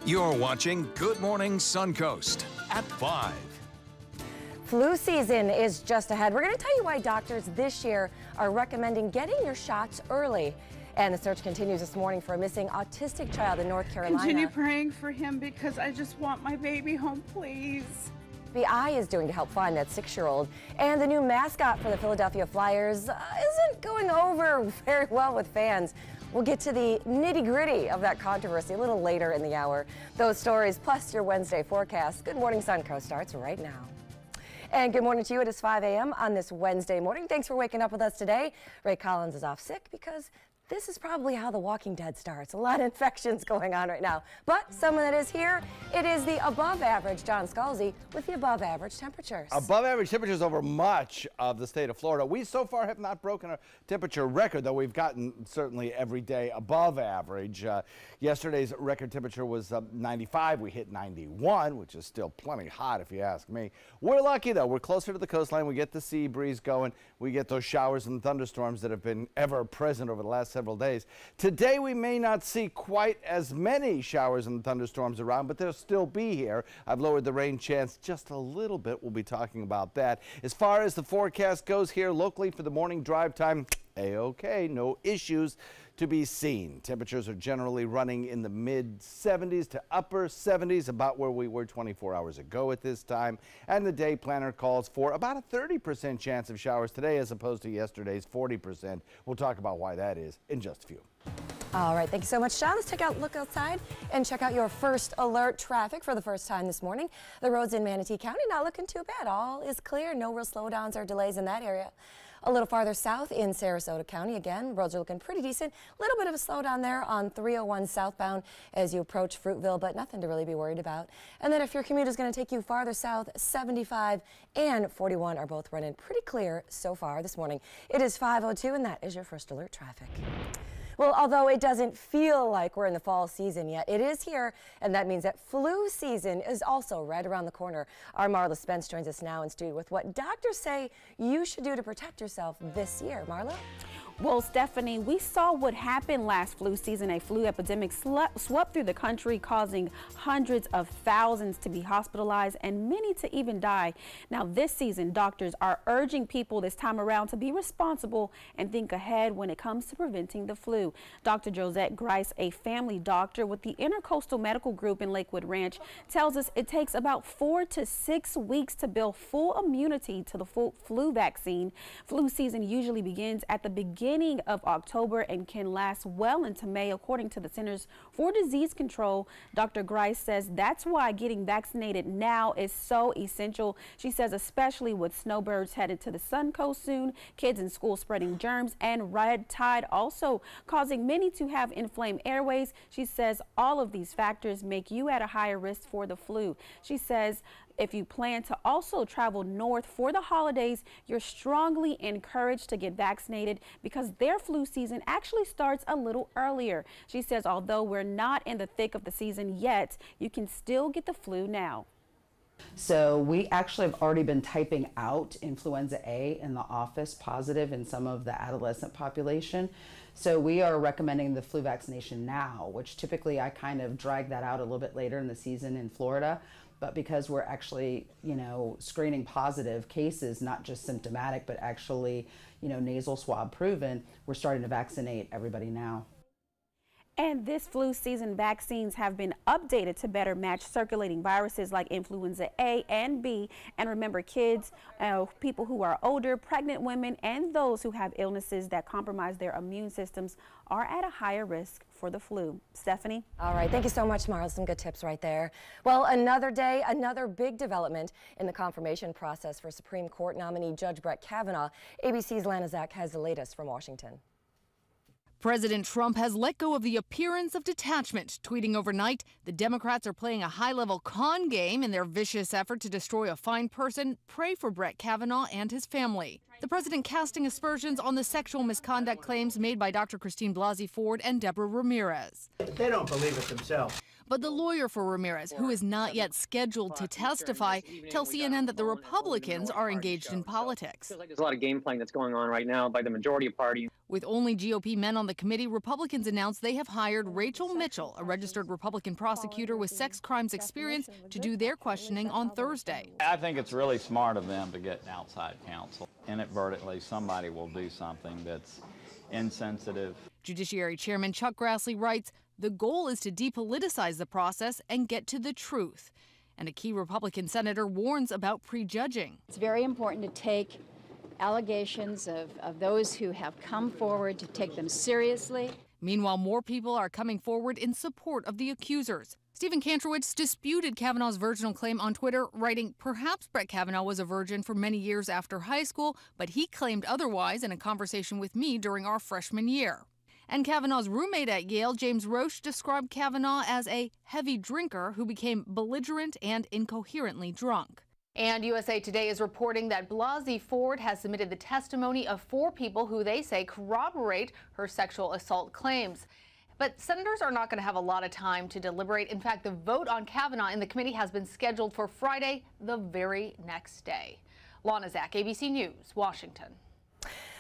You're watching Good Morning Suncoast at 5. Flu season is just ahead. We're going to tell you why doctors this year are recommending getting your shots early. And the search continues this morning for a missing autistic child in North Carolina. Continue praying for him because I just want my baby home, please. FBI is doing to help find that 6-year-old. And the new mascot for the Philadelphia Flyers isn't going over very well with fans. We'll get to the nitty-gritty of that controversy a little later in the hour. Those stories plus your Wednesday forecast. Good Morning Suncoast starts right now. And good morning to you. It is 5 a.m. on this Wednesday morning. Thanks for waking up with us today. Ray Collins is off sick because this is probably how The Walking Dead starts. A lot of infections going on right now. But someone that is here, it is the above average John Scalzi with the above average temperatures. Above average temperatures over much of the state of Florida. We so far have not broken a temperature record, though we've gotten certainly every day above average. Yesterday's record temperature was 95. We hit 91, which is still plenty hot if you ask me. We're lucky, though. We're closer to the coastline. We get the sea breeze going. We get those showers and thunderstorms that have been ever present over the last several days. Today we may not see quite as many showers and thunderstorms around, but they'll still be here. I've lowered the rain chance just a little bit. We'll be talking about that. As far as the forecast goes here locally for the morning drive time, A-OK, no issues to be seen. Temperatures are generally running in the mid 70s to upper 70s, about where we were 24 hours ago at this time. And the day planner calls for about a 30% chance of showers today as opposed to yesterday's 40%. We'll talk about why that is in just a few. All right, thank you so much, John. Let's look outside and check out your first alert traffic for the first time this morning. The roads in Manatee County not looking too bad. All is clear. No real slowdowns or delays in that area. A little farther south in Sarasota County, again, roads are looking pretty decent. A little bit of a slowdown there on 301 southbound as you approach Fruitville, but nothing to really be worried about. And then if your commute is going to take you farther south, 75 and 41 are both running pretty clear so far this morning. It is 5:02, and that is your first alert traffic. Well, although it doesn't feel like we're in the fall season yet, it is here, and that means that flu season is also right around the corner. Our Marla Spence joins us now in studio with what doctors say you should do to protect yourself this year. Marla? Well, Stephanie, we saw what happened last flu season. A flu epidemic swept through the country, causing hundreds of thousands to be hospitalized and many to even die. Now, this season, doctors are urging people this time around to be responsible and think ahead when it comes to preventing the flu. Dr. Josette Grice, a family doctor with the Intercoastal Medical Group in Lakewood Ranch, tells us it takes about 4 to 6 weeks to build full immunity to the flu vaccine. Flu season usually begins at the beginning of October and can last well into May, according to the Centers for Disease Control. Dr. Grice says that's why getting vaccinated now is so essential. She says especially with snowbirds headed to the Suncoast soon, kids in school spreading germs, and red tide also causing many to have inflamed airways. She says all of these factors make you at a higher risk for the flu. She says if you plan to also travel north for the holidays, you're strongly encouraged to get vaccinated because their flu season actually starts a little earlier. She says although we're not in the thick of the season yet, you can still get the flu now. So we actually have already been typing out influenza A in the office positive in some of the adolescent population. So we are recommending the flu vaccination now, which typically I kind of drag that out a little bit later in the season in Florida. But because we're actually, screening positive cases, not just symptomatic, but actually, nasal swab proven, we're starting to vaccinate everybody now. And this flu season vaccines have been updated to better match circulating viruses like influenza A and B. And remember, kids, people who are older, pregnant women, and those who have illnesses that compromise their immune systems are at a higher risk for the flu. Stephanie? All right, thank you so much, Marla. Some good tips right there. Well, another day, another big development in the confirmation process for Supreme Court nominee Judge Brett Kavanaugh. ABC's Lana Zach has the latest from Washington. President Trump has let go of the appearance of detachment, tweeting overnight, the Democrats are playing a high-level con game in their vicious effort to destroy a fine person. Pray for Brett Kavanaugh and his family. The president casting aspersions on the sexual misconduct claims made by Dr. Christine Blasey Ford and Deborah Ramirez. They don't believe it themselves. But the lawyer for Ramirez, who is not yet scheduled to testify, tells CNN that the Republicans are engaged in politics. Feels like there's a lot of game playing that's going on right now by the majority party. With only GOP men on the committee, Republicans announced they have hired Rachel Mitchell, a registered Republican prosecutor with sex crimes experience, to do their questioning on Thursday. I think it's really smart of them to get outside counsel. Inadvertently, somebody will do something that's insensitive. Judiciary Chairman Chuck Grassley writes, the goal is to depoliticize the process and get to the truth. And a key Republican senator warns about prejudging. It's very important to take allegations of those who have come forward, to take them seriously. Meanwhile, more people are coming forward in support of the accusers. Stephen Kantrowitz disputed Kavanaugh's virginal claim on Twitter, writing, perhaps Brett Kavanaugh was a virgin for many years after high school, but he claimed otherwise in a conversation with me during our freshman year. And Kavanaugh's roommate at Yale, James Roche, described Kavanaugh as a heavy drinker who became belligerent and incoherently drunk. And USA Today is reporting that Blasey Ford has submitted the testimony of 4 people who they say corroborate her sexual assault claims. But senators are not going to have a lot of time to deliberate. In fact, the vote on Kavanaugh in the committee has been scheduled for Friday, the very next day. Lana Zach, ABC News, Washington.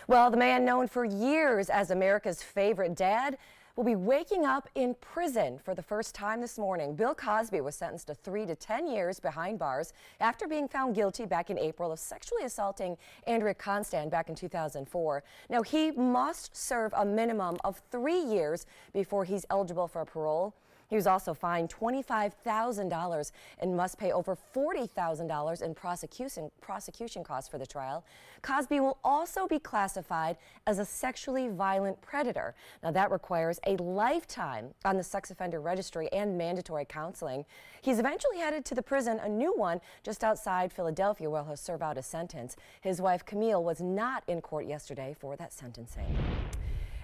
Well, the man known for years as America's favorite dad will be waking up in prison for the first time this morning. Bill Cosby was sentenced to 3 to 10 years behind bars after being found guilty back in April of sexually assaulting Andrea Constand back in 2004. Now, he must serve a minimum of 3 years before he's eligible for parole. He was also fined $25,000 and must pay over $40,000 in prosecution costs for the trial. Cosby will also be classified as a sexually violent predator. Now, that requires a lifetime on the sex offender registry and mandatory counseling. He's eventually headed to the prison, a new one just outside Philadelphia, where he'll serve out a sentence. His wife, Camille, was not in court yesterday for that sentencing.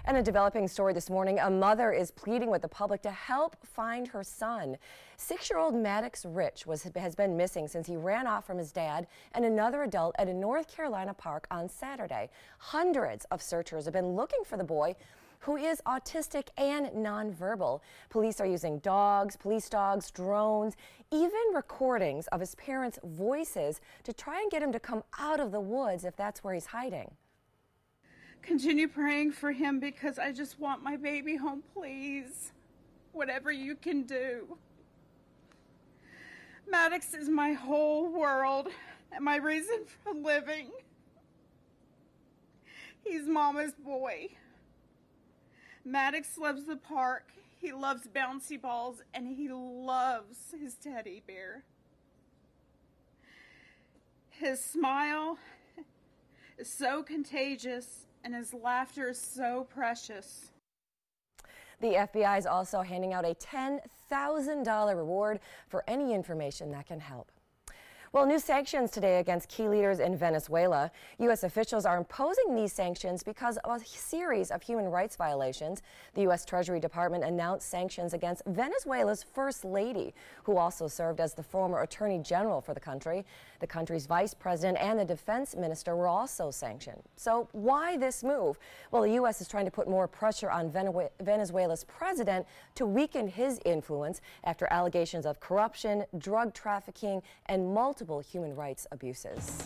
And a developing story this morning, a mother is pleading with the public to help find her son. 6-year-old Maddox Rich has been missing since he ran off from his dad and another adult at a North Carolina park on Saturday. Hundreds of searchers have been looking for the boy, who is autistic and nonverbal. Police are using dogs, police dogs, drones, even recordings of his parents' voices to try and get him to come out of the woods if that's where he's hiding. Continue praying for him because I just want my baby home, please. Whatever you can do. Maddox is my whole world and my reason for living. He's Mama's boy. Maddox loves the park. He loves bouncy balls and he loves his teddy bear. His smile is so contagious and his laughter is so precious. The FBI is also handing out a $10,000 reward for any information that can help. Well, new sanctions today against key leaders in Venezuela. U.S. officials are imposing these sanctions because of a series of human rights violations. The U.S. Treasury Department announced sanctions against Venezuela's First Lady, who also served as the former Attorney General for the country. The country's Vice President and the Defense Minister were also sanctioned. So why this move? Well, the U.S. is trying to put more pressure on Venezuela's president to weaken his influence after allegations of corruption, drug trafficking, and multiple human rights abuses.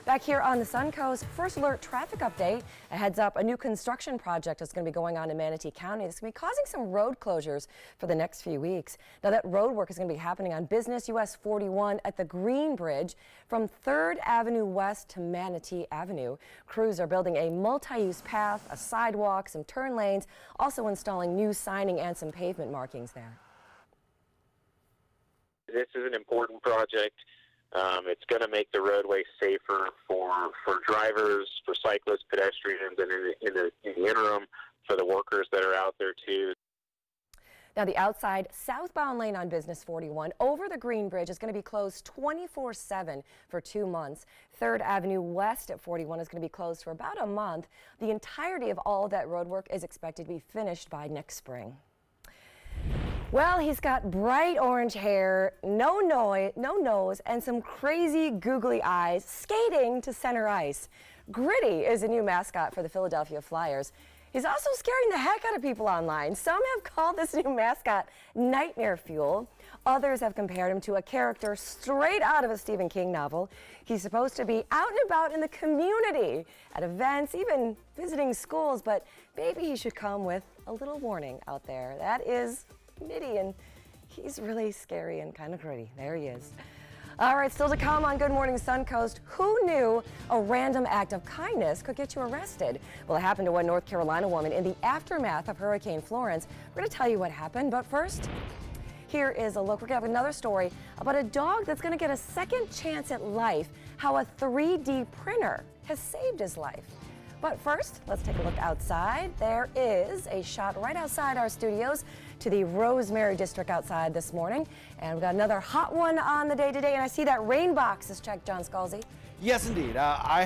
Back here on the Suncoast, first alert traffic update. A heads up, a new construction project is going to be going on in Manatee County. This is going to be causing some road closures for the next few weeks. Now, that road work is going to be happening on Business US 41 at the Green Bridge from 3rd Avenue West to Manatee Avenue. Crews are building a multi-use path, a sidewalk, some turn lanes, also installing new signing and some pavement markings there. This is an important project. It's going to make the roadway safer for drivers, for cyclists, pedestrians, and in the interim for the workers that are out there too. Now, the outside southbound lane on Business 41 over the Green Bridge is going to be closed 24/7 for 2 months. 3rd Avenue West at 41 is going to be closed for about a month. The entirety of all of that road work is expected to be finished by next spring. Well, he's got bright orange hair, no nose, and some crazy googly eyes, skating to center ice. Gritty is a new mascot for the Philadelphia Flyers. He's also scaring the heck out of people online. Some have called this new mascot Nightmare Fuel. Others have compared him to a character straight out of a Stephen King novel. He's supposed to be out and about in the community, at events, even visiting schools, but maybe he should come with a little warning out there. That is Mitty, and he's really scary and kind of gritty. There he is. All right, still to come on Good Morning Suncoast. Who knew a random act of kindness could get you arrested? Well, it happened to one North Carolina woman in the aftermath of Hurricane Florence. We're going to tell you what happened, but first, here is a look. We're going to have another story about a dog that's going to get a second chance at life, how a 3D printer has saved his life. But first, let's take a look outside. There is a shot right outside our studios to the Rosemary District outside this morning. And we've got another hot one on the day today. And I see that rain box is checked, John Scalzi. Yes, indeed. I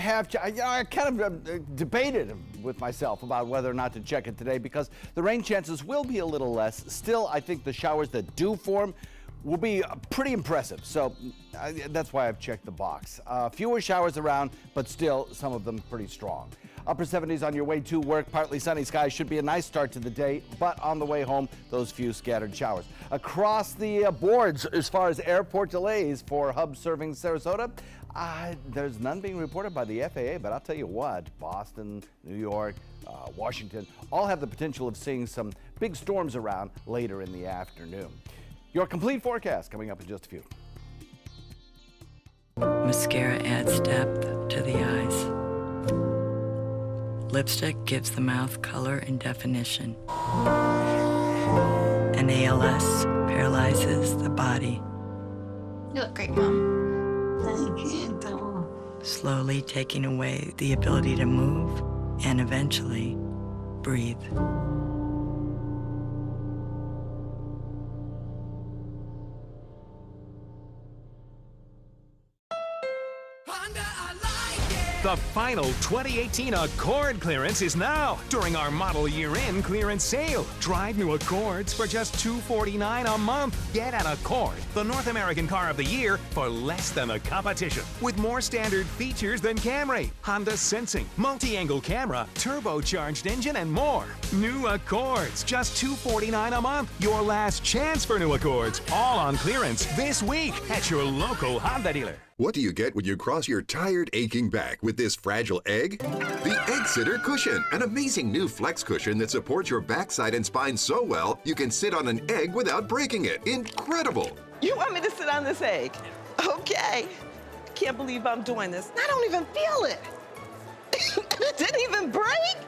kind of debated with myself about whether or not to check it today because the rain chances will be a little less. Still, I think the showers that do form will be pretty impressive. So that's why I've checked the box. Fewer showers around, but still some of them pretty strong. Upper 70s on your way to work, partly sunny skies should be a nice start to the day, but on the way home, those few scattered showers. Across the boards, as far as airport delays for hubs serving Sarasota, there's none being reported by the FAA, but I'll tell you what, Boston, New York, Washington, all have the potential of seeing some big storms around later in the afternoon. Your complete forecast coming up in just a few. Mascara adds depth to the eyes. Lipstick gives the mouth color and definition. And ALS paralyzes the body. You look great, Mom. Thank you. Slowly taking away the ability to move and eventually breathe. The final 2018 Accord clearance is now during our model year-end clearance sale. Drive new Accords for just $249 a month. Get an Accord, the North American car of the year, for less than the competition. With more standard features than Camry, Honda Sensing, multi-angle camera, turbocharged engine, and more. New Accords, just $249 a month. Your last chance for new Accords, all on clearance this week at your local Honda dealer. What do you get when you cross your tired, aching back with this fragile egg? The Egg Sitter Cushion, an amazing new flex cushion that supports your backside and spine so well you can sit on an egg without breaking it. Incredible! You want me to sit on this egg? Okay. Can't believe I'm doing this. I don't even feel it. It didn't even break?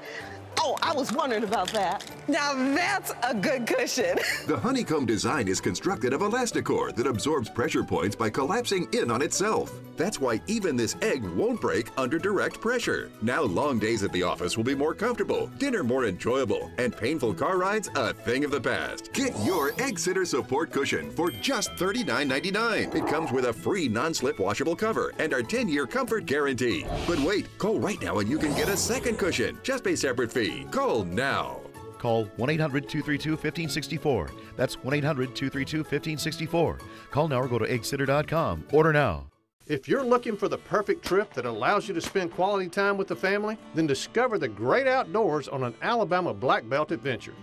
Oh, I was wondering about that. Now that's a good cushion. The honeycomb design is constructed of Elasticore that absorbs pressure points by collapsing in on itself. That's why even this egg won't break under direct pressure. Now long days at the office will be more comfortable, dinner more enjoyable, and painful car rides a thing of the past. Get your Egg Sitter Support Cushion for just $39.99. It comes with a free non-slip washable cover and our 10-year comfort guarantee. But wait, call right now and you can get a second cushion. Just pay separate fee. Call now. Call 1-800-232-1564. That's 1-800-232-1564. Call now or go to eggsitter.com. Order now. If you're looking for the perfect trip that allows you to spend quality time with the family, then discover the great outdoors on an Alabama Black Belt adventure.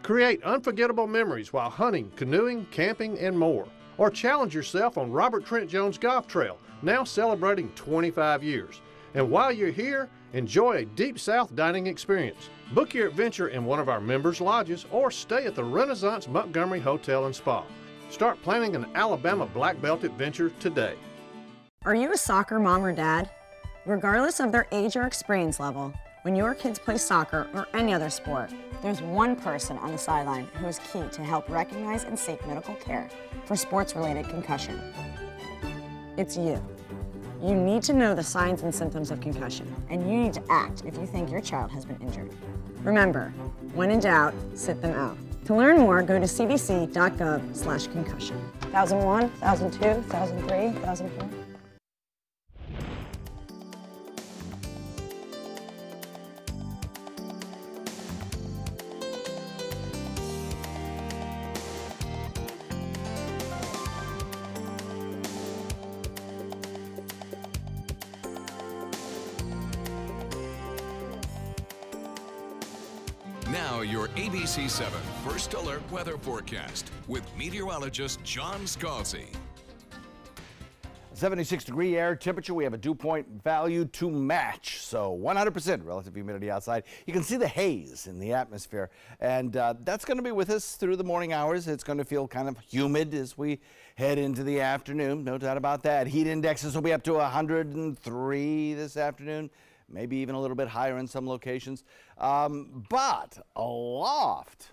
Create unforgettable memories while hunting, canoeing, camping, and more. Or challenge yourself on Robert Trent Jones Golf Trail, now celebrating 25 years. And while you're here, enjoy a Deep South dining experience. Book your adventure in one of our members' lodges or stay at the Renaissance Montgomery Hotel and Spa. Start planning an Alabama Black Belt adventure today. Are you a soccer mom or dad? Regardless of their age or experience level, when your kids play soccer or any other sport, there's one person on the sideline who is key to help recognize and seek medical care for sports-related concussion. It's you. You need to know the signs and symptoms of concussion, and you need to act if you think your child has been injured. Remember, when in doubt, sit them out. To learn more, go to cdc.gov/concussion. 1001, 1002, 1003, 1004. your ABC 7 First Alert weather forecast with meteorologist John Scalzi. 76-degree air temperature. We have a dew point value to match, so 100% relative humidity outside. You can see the haze in the atmosphere, and that's going to be with us through the morning hours. It's going to feel kind of humid as we head into the afternoon, no doubt about that. Heat indexes will be up to 103 this afternoon, maybe even a little bit higher in some locations. But aloft,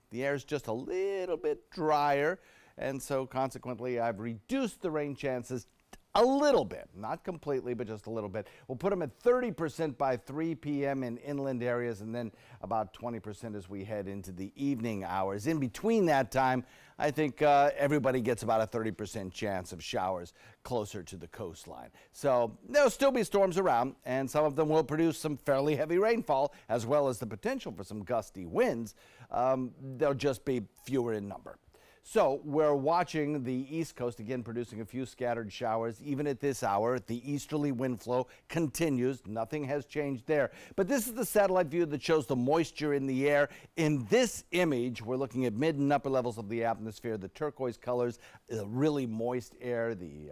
the air is just a little bit drier, and so consequently I've reduced the rain chances a little bit, not completely, but just a little bit. We'll put them at 30% by 3 p.m. in inland areas, and then about 20% as we head into the evening hours. In between that time, I think everybody gets about a 30% chance of showers closer to the coastline. So there'll still be storms around, and some of them will produce some fairly heavy rainfall, as well as the potential for some gusty winds. They'll just be fewer in number. So we're watching the East Coast again producing a few scattered showers. Even at this hour, the easterly wind flow continues. Nothing has changed there. But this is the satellite view that shows the moisture in the air. In this image, we're looking at mid and upper levels of the atmosphere. The turquoise colors, really moist air. The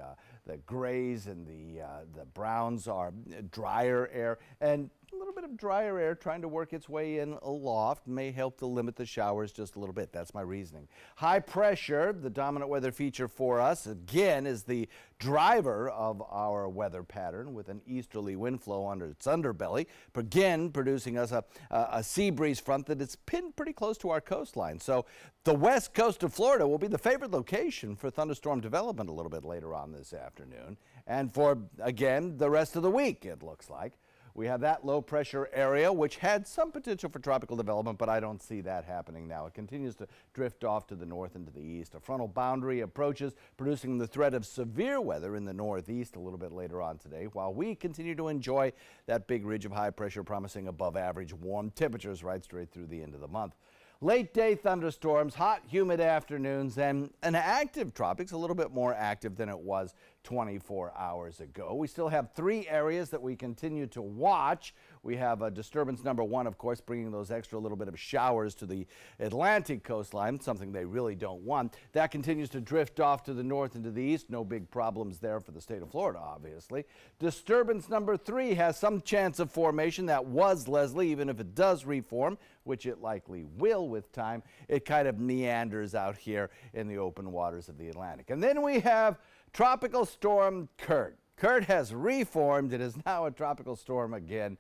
grays and the browns are drier air. And a little bit of drier air trying to work its way in aloft may help to limit the showers just a little bit. That's my reasoning. High pressure, the dominant weather feature for us, again, is the driver of our weather pattern with an easterly wind flow under its underbelly, again producing us a sea breeze front that is pinned pretty close to our coastline. So the west coast of Florida will be the favorite location for thunderstorm development a little bit later on this afternoon. And for, again, the rest of the week, it looks like. We have that low pressure area, which had some potential for tropical development, but I don't see that happening now. It continues to drift off to the north and to the east. A frontal boundary approaches, producing the threat of severe weather in the northeast a little bit later on today, while we continue to enjoy that big ridge of high pressure promising above average warm temperatures right straight through the end of the month. Late day thunderstorms, hot, humid afternoons, and an active tropics, a little bit more active than it was 24 hours ago. We still have 3 areas that we continue to watch. We have a disturbance number 1, of course, bringing those extra little bit of showers to the Atlantic coastline, something they really don't want. That continues to drift off to the north and to the east. No big problems there for the state of Florida, obviously. Disturbance number 3 has some chance of formation. That was Leslie, even if it does reform, which it likely will with time. It kind of meanders out here in the open waters of the Atlantic. And then we have Tropical Storm Kurt. Kurt has reformed. It is now a tropical storm again,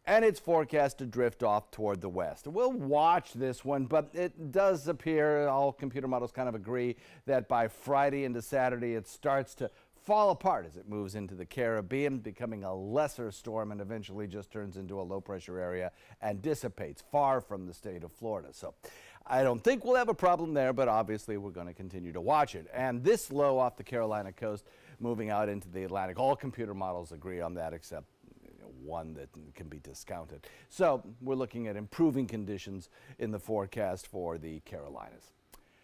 and it's forecast to drift off toward the west. We'll watch this one, but it does appear, all computer models kind of agree, that by Friday into Saturday it starts to fall apart as it moves into the Caribbean, becoming a lesser storm and eventually just turns into a low pressure area and dissipates far from the state of Florida. So I don't think we'll have a problem there, but obviously we're going to continue to watch it. And this low off the Carolina coast moving out into the Atlantic, all computer models agree on that except one that can be discounted. So we're looking at improving conditions in the forecast for the Carolinas.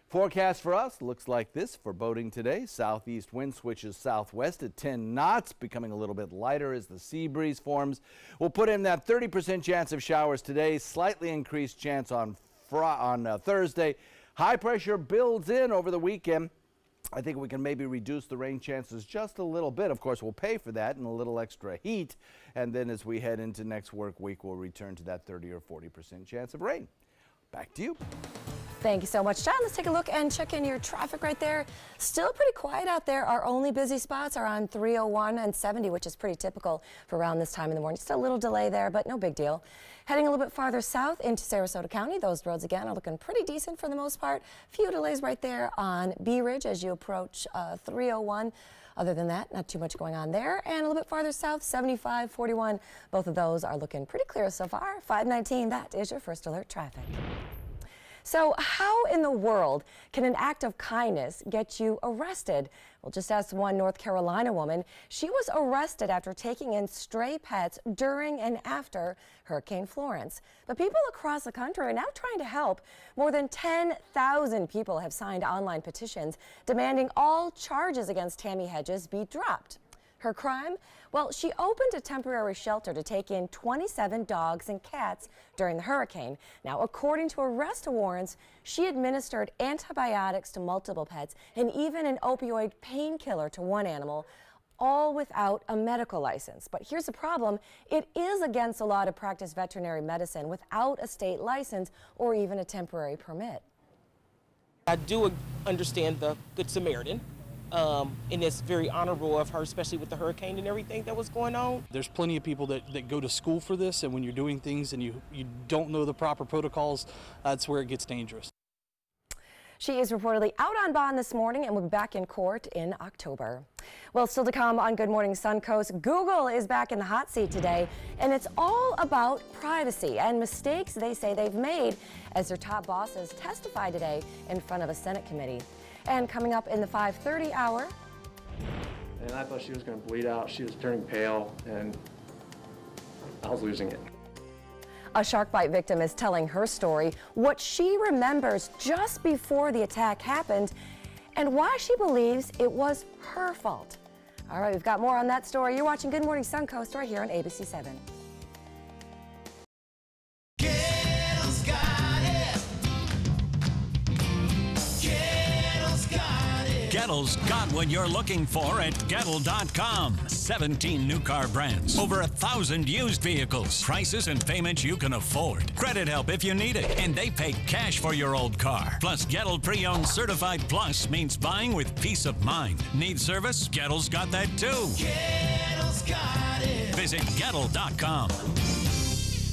Forecast for us looks like this for boating today. Southeast wind switches southwest at 10 knots, becoming a little bit lighter as the sea breeze forms. We'll put in that 30% chance of showers today, slightly increased chance on Thursday. High pressure builds in over the weekend. I think we can maybe reduce the rain chances just a little bit. Of course, we'll pay for that and a little extra heat. And then as we head into next work week, we'll return to that 30 or 40% chance of rain. Back to you. Thank you so much, John. Let's take a look and check in your traffic right there. Still pretty quiet out there. Our only busy spots are on 301 and 70, which is pretty typical for around this time in the morning. Still a little delay there, but no big deal. Heading a little bit farther south into Sarasota County, those roads again are looking pretty decent for the most part. Few delays right there on Bee Ridge as you approach 301. Other than that, not too much going on there. And a little bit farther south, 75, 41. Both of those are looking pretty clear so far. 519, that is your first alert traffic. So how in the world can an act of kindness get you arrested? Well, just ask one North Carolina woman. She was arrested after taking in stray pets during and after Hurricane Florence. But people across the country are now trying to help. More than 10,000 people have signed online petitions demanding all charges against Tammy Hedges be dropped. Her crime? Well, she opened a temporary shelter to take in 27 dogs and cats during the hurricane. Now, according to arrest warrants, she administered antibiotics to multiple pets and even an opioid painkiller to one animal, all without a medical license. But here's the problem. It is against the law to practice veterinary medicine without a state license or even a temporary permit. I do understand the Good Samaritan, and it's very honorable of her, especially with the hurricane and everything that was going on. There's plenty of people that go to school for this, and when you're doing things and you don't know the proper protocols, that's where it gets dangerous. She is reportedly out on bond this morning and will be back in court in October. Well, still to come on Good Morning Suncoast, Google is back in the hot seat today, and it's all about privacy and mistakes they say they've made as their top bosses testify today in front of a Senate committee. And coming up in the 5:30 hour. And I thought she was going to bleed out. She was turning pale, and I was losing it. A shark bite victim is telling her story, what she remembers just before the attack happened, and why she believes it was her fault. All right, we've got more on that story. You're watching Good Morning Suncoast right here on ABC 7. Gettle's got what you're looking for at Gettle.com. 17 new car brands, over 1,000 used vehicles, prices and payments you can afford. Credit help if you need it, and they pay cash for your old car. Plus, Gettle Pre-Owned Certified Plus means buying with peace of mind. Need service? Gettle's got that too. Gettle's got it. Visit Gettle.com.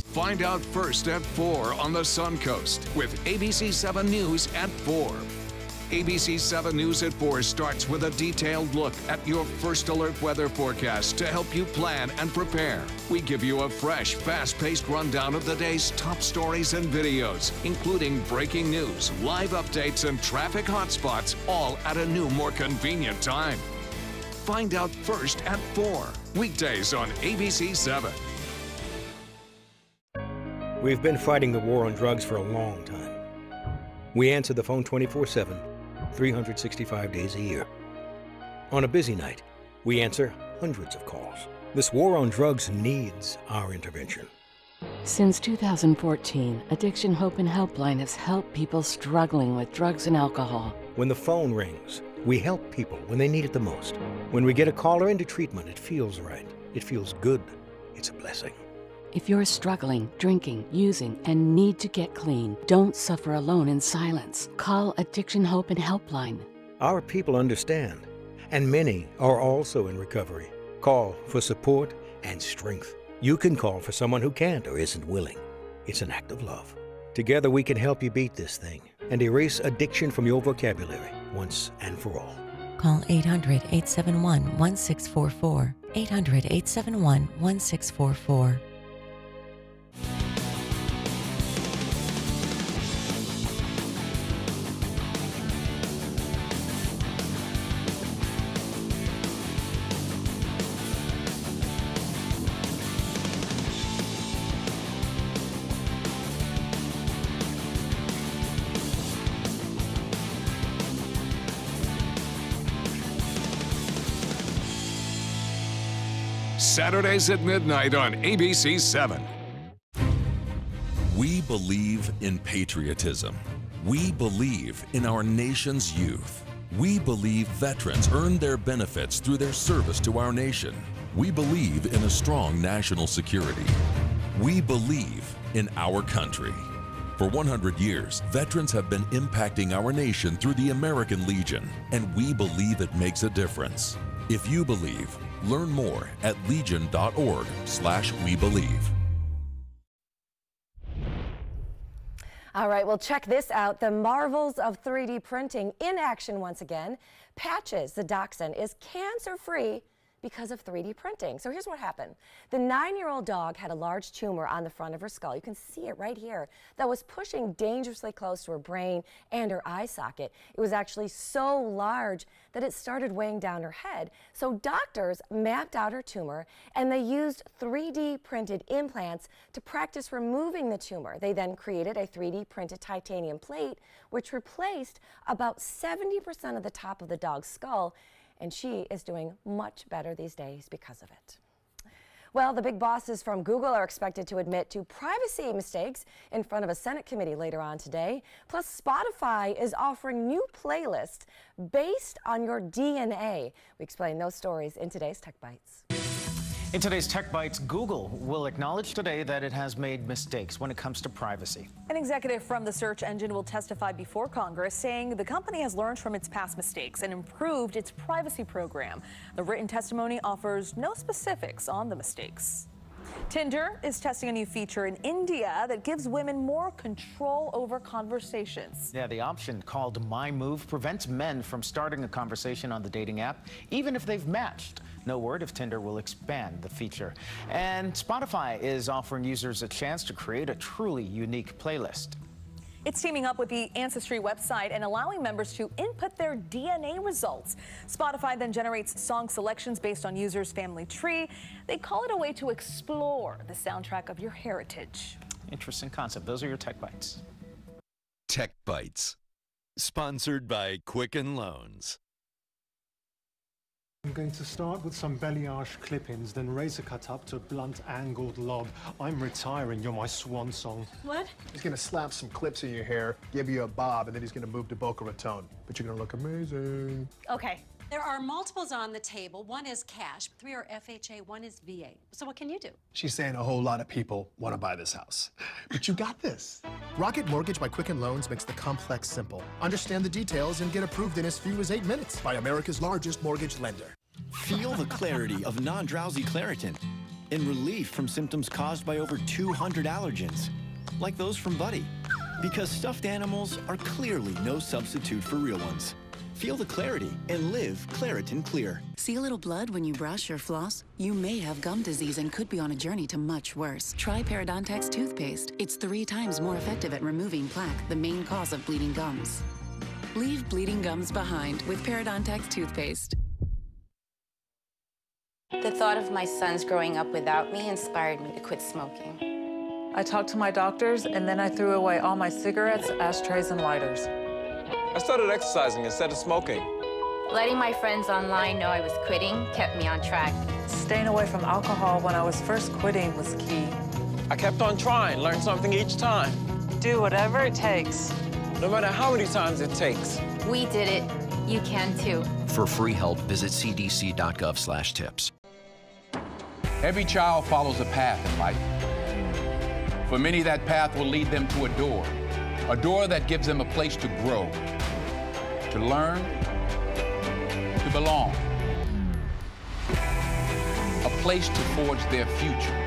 Find out first at 4 on the Suncoast with ABC 7 News at 4. ABC 7 News at 4 starts with a detailed look at your first alert weather forecast to help you plan and prepare. We give you a fresh, fast-paced rundown of the day's top stories and videos, including breaking news, live updates, and traffic hotspots, all at a new, more convenient time. Find out first at 4, weekdays on ABC 7. We've been fighting the war on drugs for a long time. We answer the phone 24/7. 365 days a year. On a busy night, we answer hundreds of calls. This war on drugs needs our intervention. Since 2014, Addiction Hope and Helpline has helped people struggling with drugs and alcohol. When the phone rings, we help people when they need it the most. When we get a caller into treatment, it feels right. It feels good. It's a blessing. If you're struggling, drinking, using, and need to get clean, don't suffer alone in silence. Call Addiction Hope and Helpline. Our people understand, and many are also in recovery. Call for support and strength. You can call for someone who can't or isn't willing. It's an act of love. Together we can help you beat this thing and erase addiction from your vocabulary once and for all. Call 800-871-1644. 800-871-1644. Saturdays at midnight on ABC 7. We believe in patriotism. We believe in our nation's youth. We believe veterans earn their benefits through their service to our nation. We believe in a strong national security. We believe in our country. For 100 years, veterans have been impacting our nation through the American Legion, and we believe it makes a difference. If you believe, learn more at legion.org/webelieve. All right, well, check this out. The marvels of 3D printing in action once again. Patches, the dachshund, is cancer-free because of 3D printing. So here's what happened. The 9-year-old dog had a large tumor on the front of her skull. You can see it right here. That was pushing dangerously close to her brain and her eye socket. It was actually so large that it started weighing down her head. So doctors mapped out her tumor and they used 3D printed implants to practice removing the tumor. They then created a 3D printed titanium plate which replaced about 70% of the top of the dog's skull. and she is doing much better these days because of it. Well, the big bosses from Google are expected to admit to privacy mistakes in front of a Senate committee later on today. Plus, Spotify is offering new playlists based on your DNA. We explain those stories in today's Tech Bites. In today's Tech Bites, Google will acknowledge today that it has made mistakes when it comes to privacy. An executive from the search engine will testify before Congress, saying the company has learned from its past mistakes and improved its privacy program. The written testimony offers no specifics on the mistakes. Tinder is testing a new feature in India that gives women more control over conversations. Yeah, the option called My Move prevents men from starting a conversation on the dating app, even if they've matched. No word if Tinder will expand the feature. And Spotify is offering users a chance to create a truly unique playlist. It's teaming up with the Ancestry website and allowing members to input their DNA results. Spotify then generates song selections based on users' family tree. They call it a way to explore the soundtrack of your heritage. Interesting concept. Those are your Tech Bites. Tech Bites, sponsored by Quicken Loans. I'm going to start with some balayage clip-ins, then razor cut up to a blunt angled lob. I'm retiring, you're my swan song. What? He's gonna slap some clips in your hair, give you a bob, and then he's gonna move to Boca Raton. But you're gonna look amazing. Okay. There are multiples on the table. One is cash, 3 are FHA, 1 is VA. So what can you do? She's saying a whole lot of people want to buy this house. But you got this. Rocket Mortgage by Quicken Loans makes the complex simple. Understand the details and get approved in as few as 8 minutes by America's largest mortgage lender. Feel the clarity of non-drowsy Claritin and relief from symptoms caused by over 200 allergens, like those from Buddy. Because stuffed animals are clearly no substitute for real ones. Feel the clarity and live Claritin Clear. See a little blood when you brush or floss? You may have gum disease and could be on a journey to much worse. Try Parodontax toothpaste. It's 3 times more effective at removing plaque, the main cause of bleeding gums. Leave bleeding gums behind with Parodontax toothpaste. The thought of my sons growing up without me inspired me to quit smoking. I talked to my doctors, and then I threw away all my cigarettes, ashtrays, and lighters. I started exercising instead of smoking. Letting my friends online know I was quitting kept me on track. Staying away from alcohol when I was first quitting was key. I kept on trying, learned something each time. Do whatever it takes. No matter how many times it takes. We did it. You can too. For free help, visit cdc.gov/tips. Every child follows a path in life. For many, that path will lead them to a door that gives them a place to grow, to learn, to belong, a place to forge their future.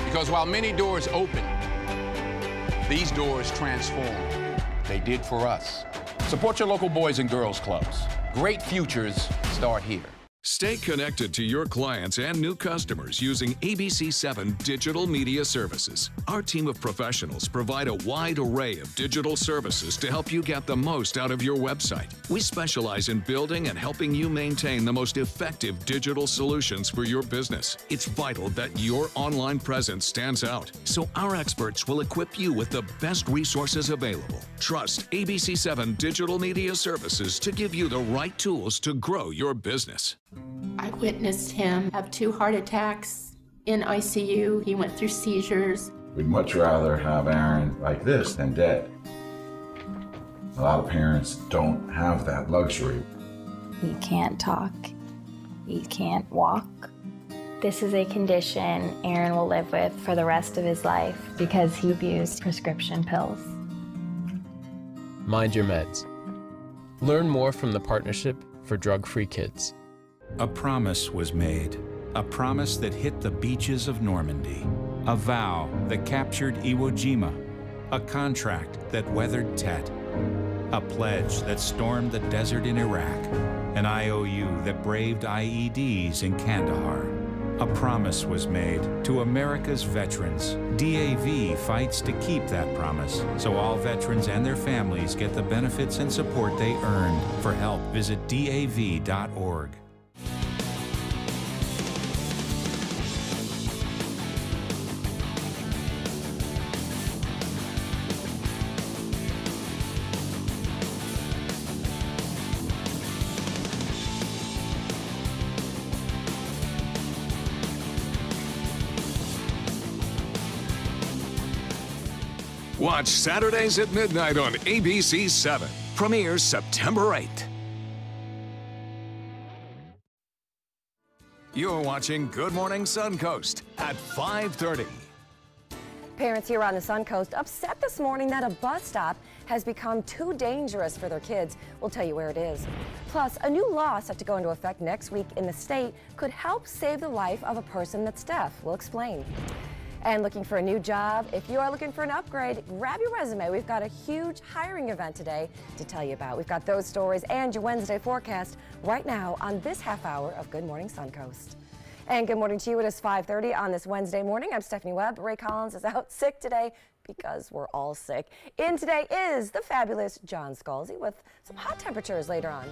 Because while many doors open, these doors transform. They did for us. Support your local Boys and Girls Clubs. Great futures start here. Stay connected to your clients and new customers using ABC7 Digital Media Services. Our team of professionals provide a wide array of digital services to help you get the most out of your website. We specialize in building and helping you maintain the most effective digital solutions for your business. It's vital that your online presence stands out, so our experts will equip you with the best resources available. Trust ABC7 Digital Media Services to give you the right tools to grow your business. I witnessed him have 2 heart attacks in ICU. He went through seizures. We'd much rather have Aaron like this than dead. A lot of parents don't have that luxury. He can't talk. He can't walk. This is a condition Aaron will live with for the rest of his life because he abused prescription pills. Mind your meds. Learn more from the Partnership for Drug-Free Kids. A promise was made, a promise that hit the beaches of Normandy, a vow that captured Iwo Jima, a contract that weathered Tet, a pledge that stormed the desert in Iraq, an IOU that braved IEDs in Kandahar. A promise was made to America's veterans. DAV fights to keep that promise, so all veterans and their families get the benefits and support they earned. For help, visit DAV.org. Watch Saturdays at midnight on ABC 7. Premieres September 8th. You're watching Good Morning Suncoast at 5:30. Parents here on the Suncoast upset this morning that a bus stop has become too dangerous for their kids. We'll tell you where it is. Plus, a new law set to go into effect next week in the state could help save the life of a person that's deaf. We'll explain. And looking for a new job? If you are looking for an upgrade, grab your resume. We've got a huge hiring event today to tell you about. We've got those stories and your Wednesday forecast right now on this half hour of Good Morning Suncoast. And good morning to you. It is 5:30 on this Wednesday morning. I'm Stephanie Webb. Ray Collins is out sick today because we're all sick. In today is the fabulous John Scalzi with some hot temperatures later on.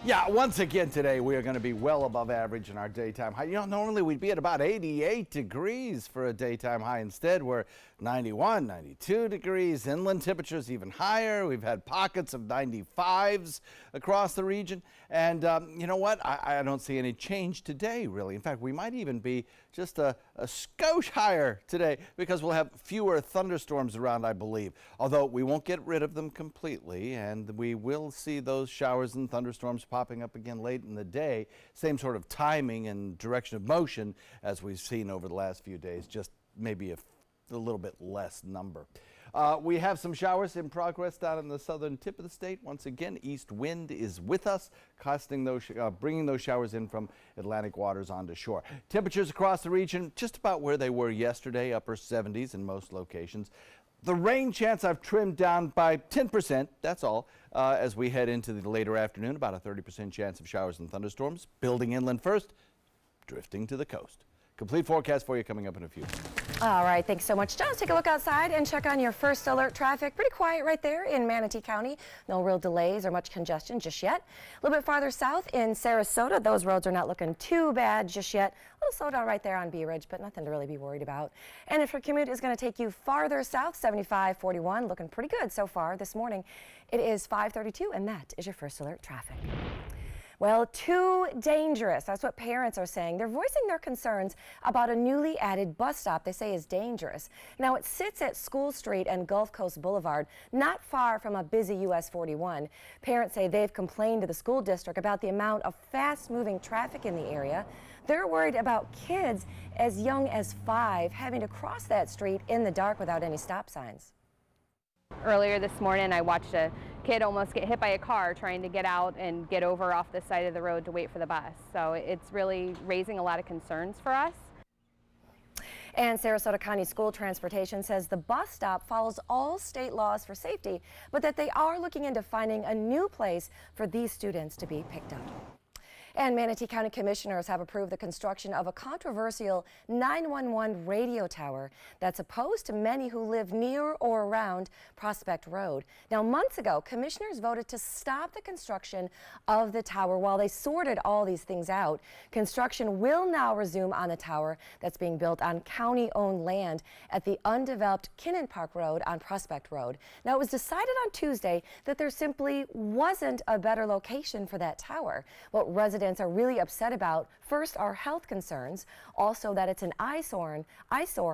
Yeah, once again today we are going to be well above average in our daytime high. You know, normally we'd be at about 88 degrees for a daytime high. Instead, we're 91, 92 degrees. Inland temperatures even higher. We've had pockets of 95s across the region. And you know what? I don't see any change today, really. In fact, we might even be just a skosh higher today because we'll have fewer thunderstorms around, I believe. Although we won't get rid of them completely, and we will see those showers and thunderstorms popping up again late in the day. Same sort of timing and direction of motion as we've seen over the last few days, just maybe a little bit less number. We have some showers in progress down in the southern tip of the state. Once again, east wind is with us, bringing those showers in from Atlantic waters onto shore. Temperatures across the region just about where they were yesterday, upper 70s in most locations. The rain chance I've trimmed down by 10%, that's all, as we head into the later afternoon, about a 30% chance of showers and thunderstorms. Building inland first, drifting to the coast. Complete forecast for you coming up in a few. All right, thanks so much, John. Let's take a look outside and check on your first alert traffic. Pretty quiet right there in Manatee County. No real delays or much congestion just yet. A little bit farther south in Sarasota, those roads are not looking too bad just yet. A little slowdown right there on Bee Ridge, but nothing to really be worried about. And if your commute is going to take you farther south, 75-41, looking pretty good so far this morning. It is 5:32, and that is your first alert traffic. Well, too dangerous. That's what parents are saying. They're voicing their concerns about a newly added bus stop they say is dangerous. Now, it sits at School Street and Gulf Coast Boulevard, not far from a busy US 41. Parents say they've complained to the school district about the amount of fast-moving traffic in the area. They're worried about kids as young as 5 having to cross that street in the dark without any stop signs. Earlier this morning, I watched a kid almost get hit by a car trying to get out and get over off the side of the road to wait for the bus. So it's really raising a lot of concerns for us. And Sarasota County School Transportation says the bus stop follows all state laws for safety, but that they are looking into finding a new place for these students to be picked up. And Manatee County Commissioners have approved the construction of a controversial 911 radio tower that's opposed to many who live near or around Prospect Road. Now, months ago, commissioners voted to stop the construction of the tower while they sorted all these things out. Construction will now resume on the tower that's being built on county-owned land at the undeveloped Kinnan Park Road on Prospect Road. Now, it was decided on Tuesday that there simply wasn't a better location for that tower. What residents are really upset about, first, are health concerns, also that it's an eyesore,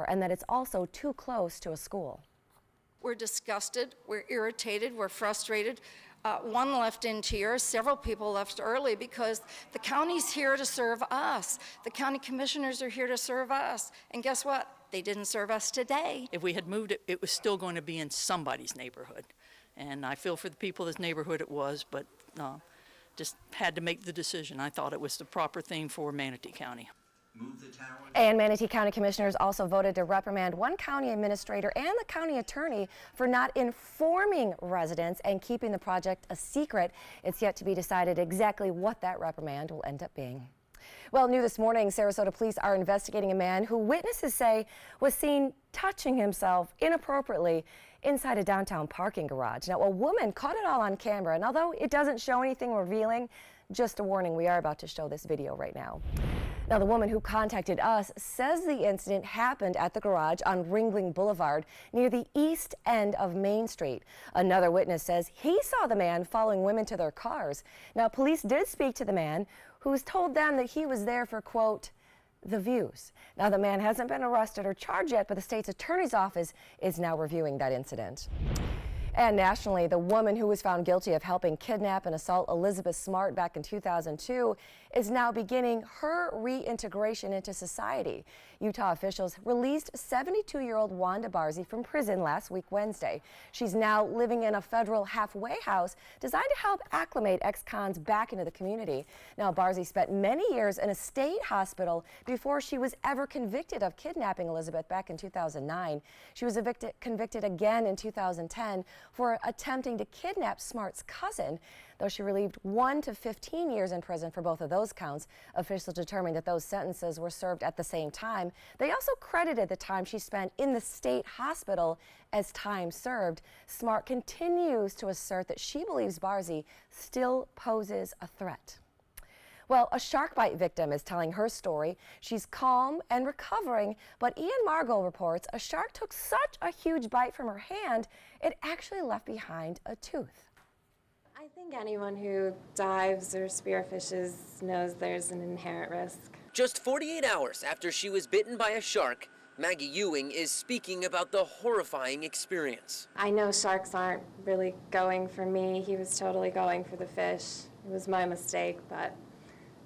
and that it's also too close to a school. We're disgusted, we're irritated, we're frustrated. One left in tears, several people left early because the county's here to serve us. The county commissioners are here to serve us. And guess what? They didn't serve us today. If we had moved it, it was still going to be in somebody's neighborhood. And I feel for the people whose neighborhood it was, but just had to make the decision. I thought it was the proper thing for Manatee County. And Manatee County Commissioners also voted to reprimand one county administrator and the county attorney for not informing residents and keeping the project a secret. It's yet to be decided exactly what that reprimand will end up being. Well, new this morning, Sarasota police are investigating a man who witnesses say was seen touching himself inappropriately inside a downtown parking garage. Now, a woman caught it all on camera, and although it doesn't show anything revealing, just a warning, we are about to show this video right now. Now, the woman who contacted us says the incident happened at the garage on Ringling Boulevard near the east end of Main Street. Another witness says he saw the man following women to their cars. Now, police did speak to the man who's told them that he was there for, quote, the views. Now, the man hasn't been arrested or charged yet, but the state's attorney's office is now reviewing that incident. And nationally, the woman who was found guilty of helping kidnap and assault Elizabeth Smart back in 2002 is now beginning her reintegration into society. Utah officials released 72-year-old Wanda Barzee from prison last week Wednesday. She's now living in a federal halfway house designed to help acclimate ex-cons back into the community. Now, Barzee spent many years in a state hospital before she was ever convicted of kidnapping Elizabeth back in 2009. She was convicted again in 2010 for attempting to kidnap Smart's cousin. Though she relieved 1 to 15 years in prison for both of those counts, officials determined that those sentences were served at the same time. They also credited the time she spent in the state hospital as time served. Smart continues to assert that she believes Barzee still poses a threat. Well, a shark bite victim is telling her story. She's calm and recovering, but Ian Margot reports a shark took such a huge bite from her hand, it actually left behind a tooth. I think anyone who dives or spearfishes knows there's an inherent risk. Just 48 hours after she was bitten by a shark, Maggie Ewing is speaking about the horrifying experience. I know sharks aren't really going for me. He was totally going for the fish. It was my mistake, but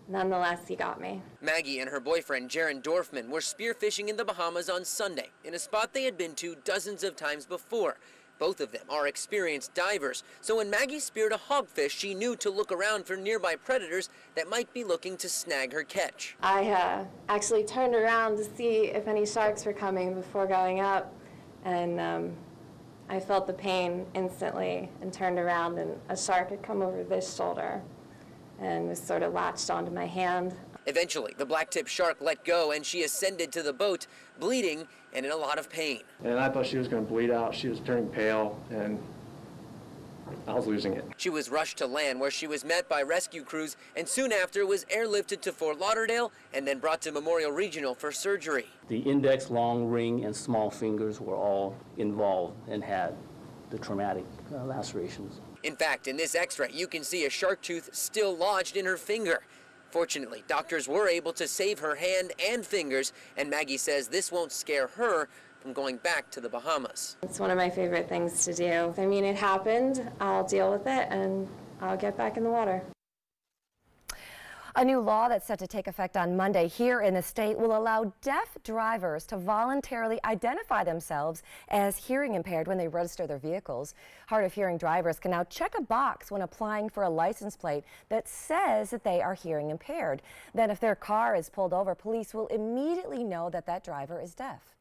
nonetheless, he got me. Maggie and her boyfriend, Jaron Dorfman, were spearfishing in the Bahamas on Sunday, in a spot they had been to dozens of times before. Both of them are experienced divers, so when Maggie speared a hogfish, she knew to look around for nearby predators that might be looking to snag her catch. I actually turned around to see if any sharks were coming before going up, and I felt the pain instantly and turned around, and a shark had come over this shoulder and was sort of latched onto my hand. Eventually, the black-tip shark let go and she ascended to the boat, bleeding and in a lot of pain. And I thought she was going to bleed out. She was turning pale and I was losing it. She was rushed to land where she was met by rescue crews and soon after was airlifted to Fort Lauderdale and then brought to Memorial Regional for surgery. The index, long ring, and small fingers were all involved and had the traumatic lacerations. In fact, in this x-ray, you can see a shark tooth still lodged in her finger. Fortunately, doctors were able to save her hand and fingers, and Maggie says this won't scare her from going back to the Bahamas. It's one of my favorite things to do. I mean, it happened, I'll deal with it, and I'll get back in the water. A new law that's set to take effect on Monday here in the state will allow deaf drivers to voluntarily identify themselves as hearing impaired when they register their vehicles. Hard of hearing drivers can now check a box when applying for a license plate that says that they are hearing impaired. Then if their car is pulled over, police will immediately know that that driver is deaf.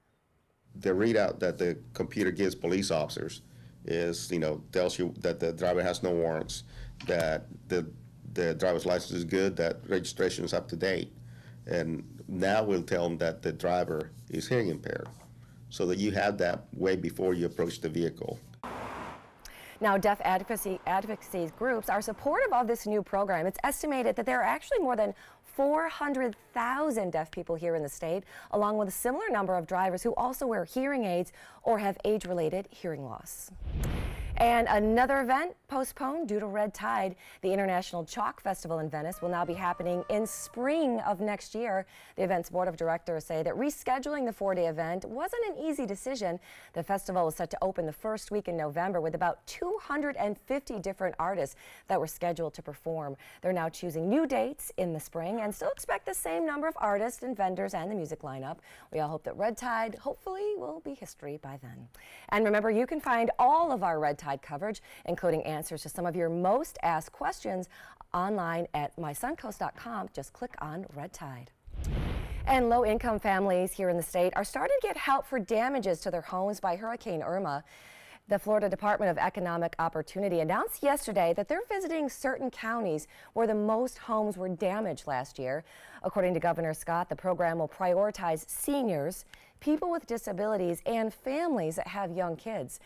The readout that the computer gives police officers is, tells you that the driver has no warrants, that the driver's license is good, that registration is up to date. And now we'll tell them that the driver is hearing impaired, so that you have that way before you approach the vehicle. Now, deaf advocacy groups are supportive of this new program. It's estimated that there are actually more than 400,000 deaf people here in the state, along with a similar number of drivers who also wear hearing aids or have age-related hearing loss. And another event postponed due to red tide. The International Chalk Festival in Venice will now be happening in spring of next year. The event's board of directors say that rescheduling the 4-day event wasn't an easy decision. The festival was set to open the first week in November with about 250 different artists that were scheduled to perform. They're now choosing new dates in the spring and still expect the same number of artists and vendors and the music lineup. We all hope that red tide hopefully will be history by then. And remember, you can find all of our red tide coverage, including answers to some of your most asked questions, online at mysuncoast.com. Just click on Red Tide. And low-income families here in the state are starting to get help for damages to their homes by Hurricane Irma. The Florida Department of Economic Opportunity announced yesterday that they're visiting certain counties where the most homes were damaged last year. According to Governor Scott, the program will prioritize seniors, people with disabilities, and families that have young kids.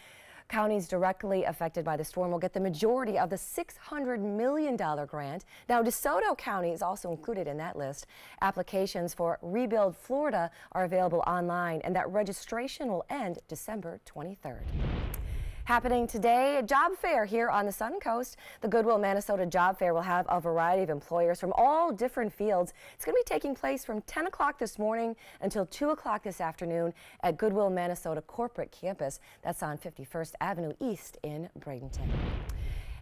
Counties directly affected by the storm will get the majority of the $600 million grant. Now, DeSoto County is also included in that list. Applications for Rebuild Florida are available online, and that registration will end December 23rd. Happening today, a job fair here on the Suncoast. The Goodwill Minnesota Job Fair will have a variety of employers from all different fields. It's going to be taking place from 10 o'clock this morning until 2 o'clock this afternoon at Goodwill Minnesota Corporate Campus. That's on 51st Avenue East in Bradenton.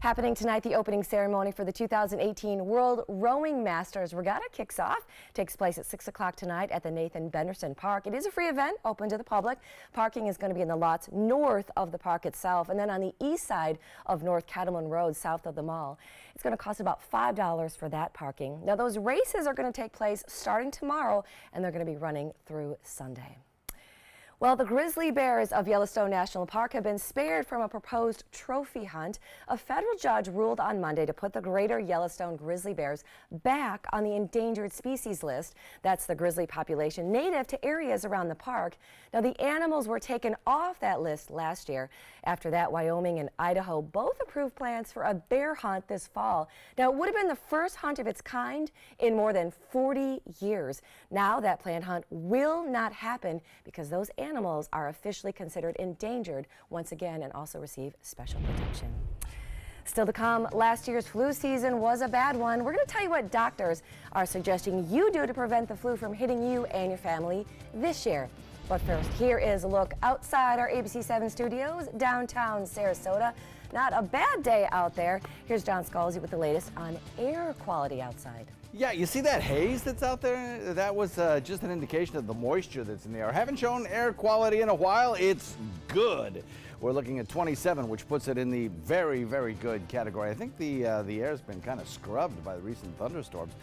Happening tonight, the opening ceremony for the 2018 World Rowing Masters Regatta kicks off. Takes place at 6 o'clock tonight at the Nathan Benderson Park. It is a free event, open to the public. Parking is going to be in the lots north of the park itself, and then on the east side of North Cattleman Road, south of the mall. It's going to cost about $5 for that parking. Now, those races are going to take place starting tomorrow, and they're going to be running through Sunday. Well, the grizzly bears of Yellowstone National Park have been spared from a proposed trophy hunt. A federal judge ruled on Monday to put the greater Yellowstone grizzly bears back on the endangered species list. That's the grizzly population native to areas around the park. Now, the animals were taken off that list last year. After that, Wyoming and Idaho both approved plans for a bear hunt this fall. Now, it would have been the first hunt of its kind in more than 40 years. Now, that planned hunt will not happen because those animals are officially considered endangered once again and also receive special protection. Still to come, last year's flu season was a bad one. We're going to tell you what doctors are suggesting you do to prevent the flu from hitting you and your family this year. But first, here is a look outside our ABC7 studios, downtown Sarasota. Not a bad day out there. Here's John Scalzi with the latest on air quality outside. Yeah, you see that haze that's out there? That was just an indication of the moisture that's in the air. Haven't shown air quality in a while. It's good. We're looking at 27, which puts it in the very, very good category. I think the air's been kind of scrubbed by the recent thunderstorms.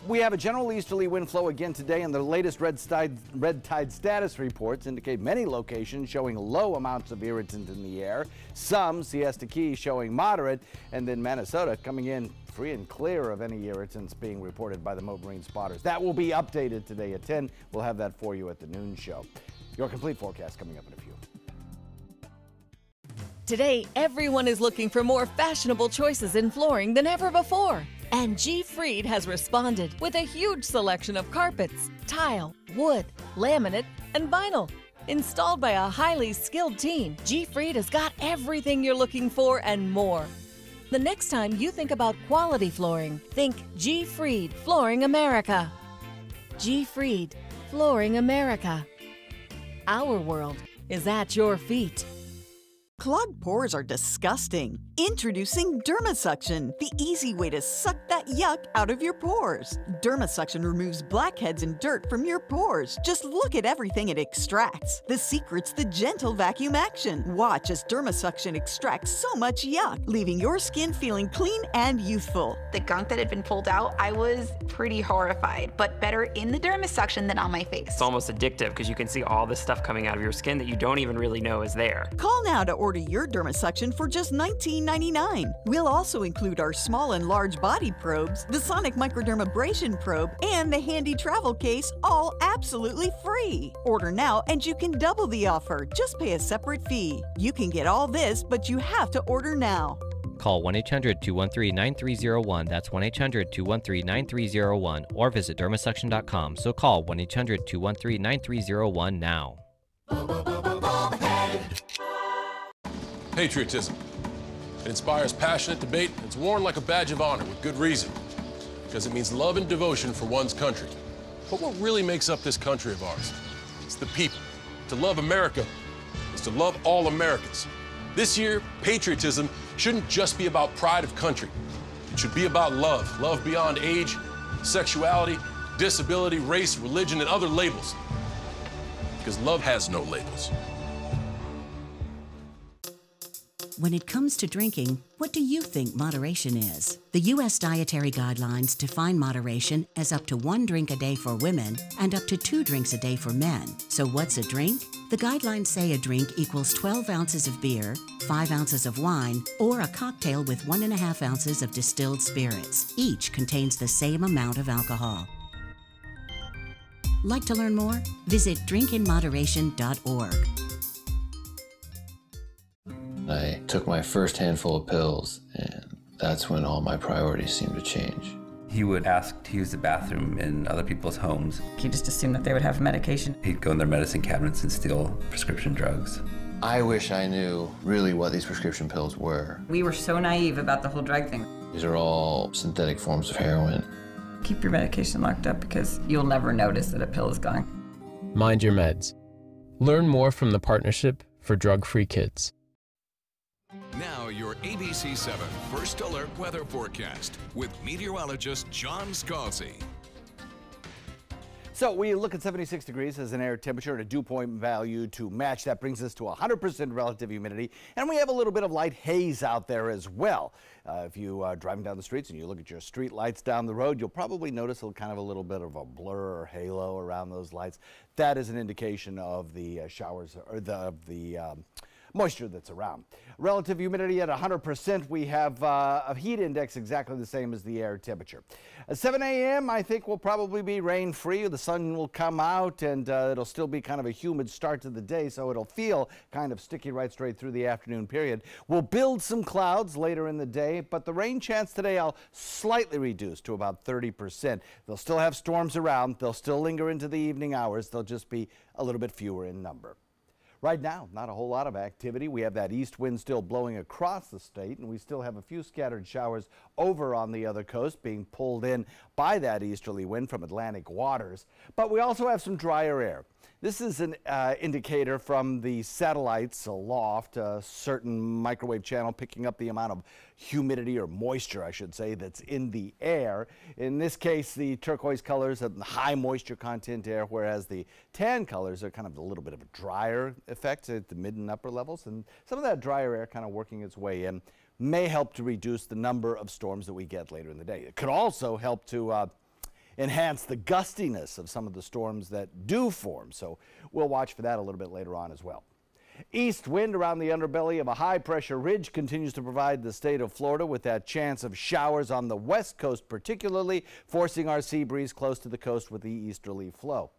We have a general easterly wind flow again today, and the latest red tide status reports indicate many locations showing low amounts of irritant in the air. Some, Siesta Key, showing moderate, and then Minnesota coming in free and clear of any irritants being reported by the Marine spotters. That will be updated today at 10. We'll have that for you at the noon show. Your complete forecast coming up in a few. Today, everyone is looking for more fashionable choices in flooring than ever before. And G. Fried has responded with a huge selection of carpets, tile, wood, laminate, and vinyl. Installed by a highly skilled team, G. Fried has got everything you're looking for and more. The next time you think about quality flooring, think G. Fried Flooring America. G. Fried Flooring America. Our world is at your feet. Clogged pores are disgusting. Introducing DermaSuction, the easy way to suck that yuck out of your pores. DermaSuction removes blackheads and dirt from your pores. Just look at everything it extracts. The secret's the gentle vacuum action. Watch as DermaSuction extracts so much yuck, leaving your skin feeling clean and youthful. The gunk that had been pulled out, I was pretty horrified, but better in the DermaSuction than on my face. It's almost addictive because you can see all this stuff coming out of your skin that you don't even really know is there. Call now to order your DermaSuction for just $19.99. We'll also include our small and large body probes, the Sonic Microdermabrasion probe, and the handy travel case, all absolutely free. Order now and you can double the offer. Just pay a separate fee. You can get all this, but you have to order now. Call 1-800-213-9301. That's 1-800-213-9301. Or visit dermasuction.com. So call 1-800-213-9301 now. Patriotism. It inspires passionate debate. It's worn like a badge of honor with good reason, because it means love and devotion for one's country. But what really makes up this country of ours? It's the people. To love America is to love all Americans. This year, patriotism shouldn't just be about pride of country. It should be about love. Love beyond age, sexuality, disability, race, religion, and other labels. Because love has no labels. When it comes to drinking, what do you think moderation is? The U.S. Dietary Guidelines define moderation as up to 1 drink a day for women and up to 2 drinks a day for men. So what's a drink? The guidelines say a drink equals 12 ounces of beer, 5 ounces of wine, or a cocktail with 1.5 ounces of distilled spirits. Each contains the same amount of alcohol. Like to learn more? Visit drinkinmoderation.org. I took my first handful of pills, and that's when all my priorities seemed to change. He would ask to use the bathroom in other people's homes. He just assumed that they would have medication. He'd go in their medicine cabinets and steal prescription drugs. I wish I knew really what these prescription pills were. We were so naive about the whole drug thing. These are all synthetic forms of heroin. Keep your medication locked up because you'll never notice that a pill is gone. Mind your meds. Learn more from the Partnership for Drug-Free Kids. Now your ABC 7 First Alert weather forecast with meteorologist John Scalzi. So we look at 76 degrees as an air temperature and a dew point value to match. That brings us to 100% relative humidity. And we have a little bit of light haze out there as well. If you are driving down the streets and you look at your street lights down the road, you'll probably notice kind of a little bit of a blur or halo around those lights. That is an indication of the showers or the moisture that's around. Relative humidity at 100%. We have a heat index exactly the same as the air temperature. At 7 a.m. I think will probably be rain-free. The sun will come out and it'll still be kind of a humid start to the day, so it'll feel kind of sticky right straight through the afternoon period. We'll build some clouds later in the day, but the rain chance today I'll slightly reduce to about 30%. They'll still have storms around. They'll still linger into the evening hours. They'll just be a little bit fewer in number. Right now, not a whole lot of activity. We have that east wind still blowing across the state, and we still have a few scattered showers over on the other coast being pulled in by that easterly wind from Atlantic waters. But we also have some drier air. This is an indicator from the satellites aloft, a certain microwave channel picking up the amount of humidity or moisture, I should say, that's in the air. In this case, the turquoise colors have the high moisture content air, whereas the tan colors are kind of a little bit of a drier effect at the mid and upper levels. And some of that drier air kind of working its way in may help to reduce the number of storms that we get later in the day. It could also help to enhance the gustiness of some of the storms that do form. So we'll watch for that a little bit later on as well. East wind around the underbelly of a high pressure ridge continues to provide the state of Florida with that chance of showers on the west coast, particularly forcing our sea breeze close to the coast with the easterly flow.